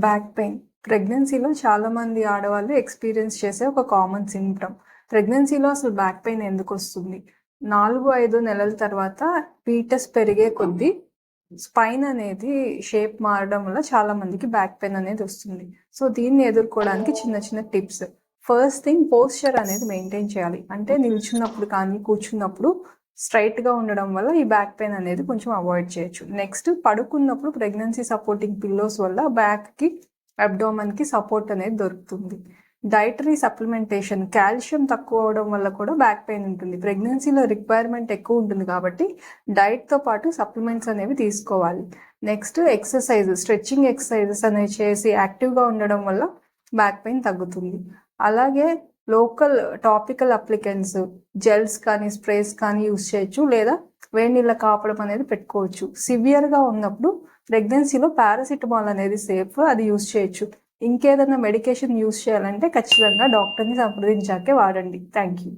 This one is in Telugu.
బ్యాక్ పెయిన్ ప్రెగ్నెన్సీలో చాలామంది ఆడవాళ్ళు ఎక్స్పీరియన్స్ చేసే ఒక కామన్ సింప్టమ్. ప్రెగ్నెన్సీలో అసలు బ్యాక్ పెయిన్ ఎందుకు వస్తుంది? 4-5 నెలల తర్వాత ఫీటస్ పెరిగే కొద్దీ స్పైన్ అనేది షేప్ మారడం వల్ల చాలా మందికి బ్యాక్ పెయిన్ అనేది వస్తుంది. సో దీన్ని ఎదుర్కోవడానికి చిన్న చిన్న టిప్స్. ఫస్ట్ థింగ్, పోస్చర్ అనేది మెయింటైన్ చేయాలి. అంటే నిల్చున్నప్పుడు కానీ కూర్చున్నప్పుడు స్ట్రైట్గా ఉండడం వల్ల ఈ బ్యాక్ పెయిన్ అనేది కొంచెం అవాయిడ్ చేయొచ్చు. నెక్స్ట్, పడుకున్నప్పుడు ప్రెగ్నెన్సీ సపోర్టింగ్ పిల్లోస్ వల్ల బ్యాక్కి అబ్డోమన్కి సపోర్ట్ అనేది దొరుకుతుంది. డైటరీ సప్లిమెంటేషన్, కాల్షియం తక్కువ అవడం వల్ల కూడా బ్యాక్ పెయిన్ ఉంటుంది. ప్రెగ్నెన్సీలో రిక్వైర్మెంట్ ఎక్కువ ఉంటుంది కాబట్టి డైట్తో పాటు సప్లిమెంట్స్ అనేవి తీసుకోవాలి. నెక్స్ట్, ఎక్సర్సైజ్, స్ట్రెచ్చింగ్ ఎక్సర్సైజెస్ అనేవి చేసి యాక్టివ్గా ఉండడం వల్ల బ్యాక్ పెయిన్ తగ్గుతుంది. అలాగే లోకల్ టాపికల్ అప్లికెంట్స్, జెల్స్ కానీ స్ప్రేస్ కానీ యూస్ చేయొచ్చు, లేదా వేడి నీళ్ళ కాపడం అనేది పెట్టుకోవచ్చు. సివియర్గా ఉన్నప్పుడు ప్రెగ్నెన్సీలో పారాసిటమాల్ అనేది సేఫ్, అది యూస్ చేయొచ్చు. ఇంకేదైనా మెడికేషన్ యూస్ చేయాలంటే ఖచ్చితంగా డాక్టర్ని సంప్రదించాకే వాడండి. Thank you.